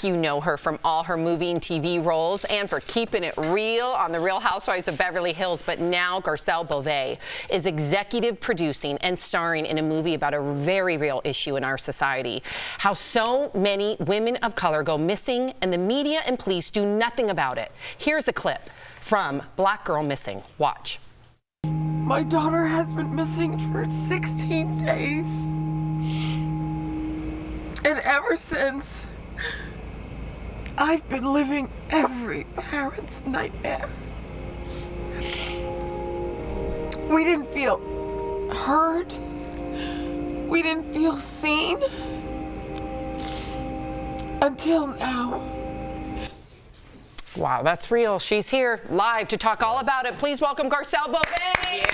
You know her from all her movie and TV roles and for keeping it real on The Real Housewives of Beverly Hills. But now Garcelle Beauvais is executive producing and starring in a movie about a very real issue in our society. How so many women of color go missing and the media and police do nothing about it. Here's a clip from Black Girl Missing. Watch. My daughter has been missing for 16 days. And ever since, I've been living every parent's nightmare. We didn't feel heard. We didn't feel seen. Until now. Wow, that's real. She's here live to talk all about it. Please welcome Garcelle Beauvais.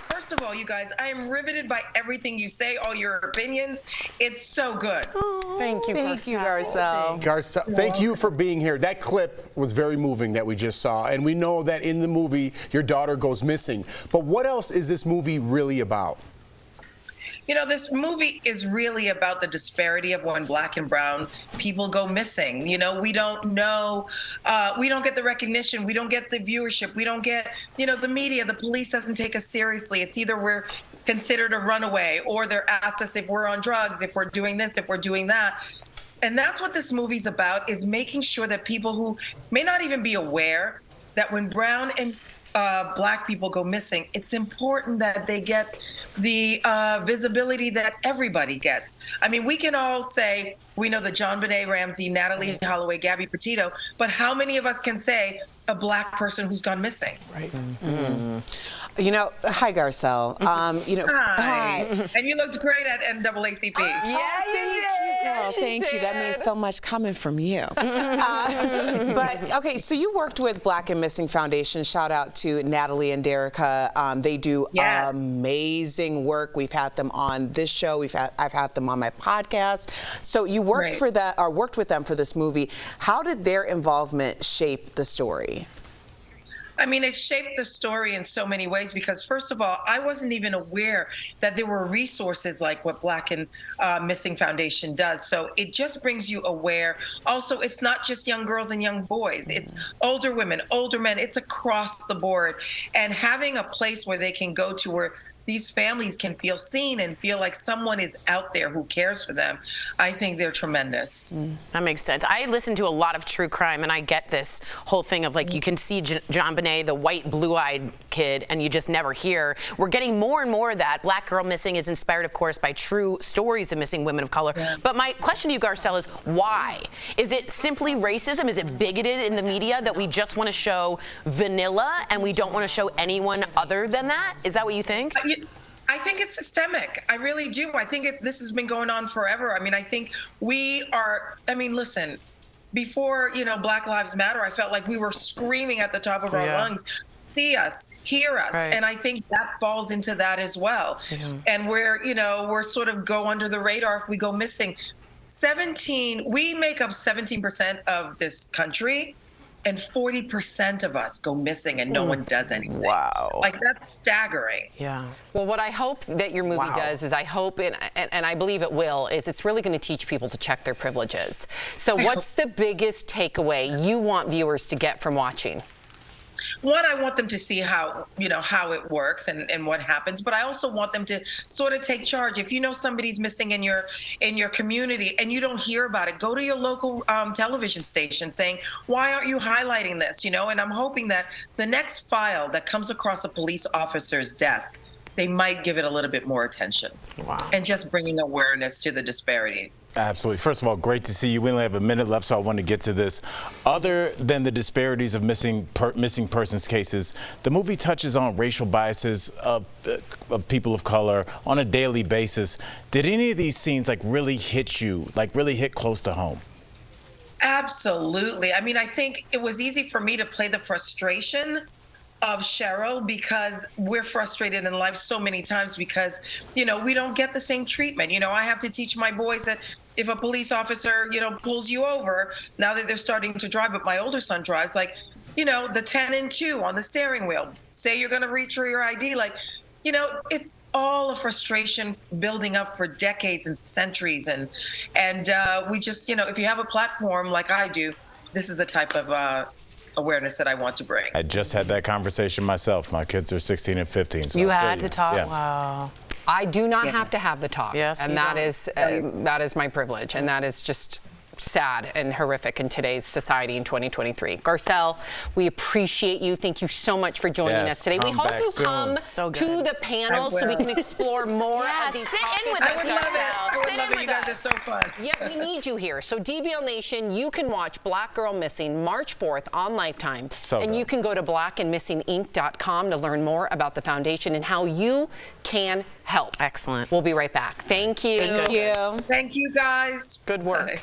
First of all, you guys, I am riveted by everything you say, all your opinions. It's so good. Oh, thank you, Garcelle. Garcelle, thank you for being here. That clip was very moving that we just saw, and we know that in the movie, your daughter goes missing. But what else is this movie really about? You know, this movie is really about the disparity of when Black and brown people go missing. You know, we don't know, we don't get the recognition, we don't get the viewership, we don't get, you know, the media, the police doesn't take us seriously. It's either we're considered a runaway or they're asked us if we're on drugs, if we're doing this, if we're doing that. And that's what this movie's about, is making sure that people who may not even be aware that when brown and Black people go missing, it's important that they get the visibility that everybody gets. I mean, we can all say we know that JonBenet Ramsey, Natalie Holloway, Gabby Petito, but how many of us can say a Black person who's gone missing? Right. Mm-hmm. You know, hi, Garcelle. You know, hi. And you looked great at NAACP. Yeah, you did. Oh, thank you. That means so much coming from you. But okay, so you worked with Black and Missing Foundation. Shout out to Natalie and Derica. They do amazing work. We've had them on this show. I've had them on my podcast. So you worked for that, or worked with them for this movie. How did their involvement shape the story? I mean, it shaped the story in so many ways because, first of all, I wasn't even aware that there were resources like what Black and Missing Foundation does. So it just brings you aware. Also, it's not just young girls and young boys. It's older women, older men. It's across the board. And having a place where they can go to where these families can feel seen and feel like someone is out there who cares for them, I think they're tremendous. That makes sense. I listen to a lot of true crime, and I get this whole thing of, like, you can see JonBenet, the white, blue-eyed kid, and you just never hear. We're getting more and more of that. Black Girl Missing is inspired, of course, by true stories of missing women of color. Yeah. But my question to you, Garcelle, is why? Is it simply racism? Is it bigoted in the media that we just want to show vanilla and we don't want to show anyone other than that? Is that what you think? I think it's systemic. I really do. I think this has been going on forever. I mean, I think we are, I mean, listen, before, you know, Black Lives Matter, I felt like we were screaming at the top of our lungs, see us, hear us. Right. And I think that falls into that as well. And we're, you know, we're sort of go under the radar if we go missing. We make up 17% of this country. And 40% of us go missing and no one does anything. Wow. Like, that's staggering. Yeah. Well, what I hope that your movie does is I hope, and I believe it will, is it's really going to teach people to check their privileges. So what's the biggest takeaway you want viewers to get from watching? One, I want them to see how, you know, how it works and what happens, but I also want them to sort of take charge. If you know somebody's missing in your community and you don't hear about it, go to your local television station saying, why aren't you highlighting this? You know, and I'm hoping that the next file that comes across a police officer's desk, they might give it a little bit more attention. Wow. And just bringing awareness to the disparity. Absolutely. First of all, great to see you. We only have a minute left, so I want to get to this. Other than the disparities of missing persons cases, the movie touches on racial biases of people of color on a daily basis. Did any of these scenes really hit you, really hit close to home? Absolutely. I mean, I think it was easy for me to play the frustration of Cheryl because we're frustrated in life so many times because, you know, we don't get the same treatment. You know, I have to teach my boys that if a police officer, you know, pulls you over, now that they're starting to drive, but my older son drives, like, you know, the 10 and 2 on the steering wheel, say you're going to reach for your ID, like, you know, it's all a frustration building up for decades and centuries. And we just, you know, if you have a platform like I do, this is the type of awareness that I want to bring. I just had that conversation myself. My kids are 16 and 15. So You I feel had you. the talk? Yeah. Wow. I do not have to have the talk. Yes, and you that is my privilege, and that is just sad and horrific in today's society in 2023. Garcelle, we appreciate you. Thank you so much for joining Yes, us today. We come hope back you soon. come So to good. the panel so we can explore more Yeah, of these sit in topics. with I us, would love it. Garcelle. I would Sit love in it. You with guys are us. so fun. Yeah, we need you here. So DBL Nation, you can watch Black Girl Missing March 4th on Lifetime. So and good. you can go to blackandmissinginc.com to learn more about the foundation and how you can help. Excellent. We'll be right back. Thank you. Thank you. Thank you, guys. Good work. Bye.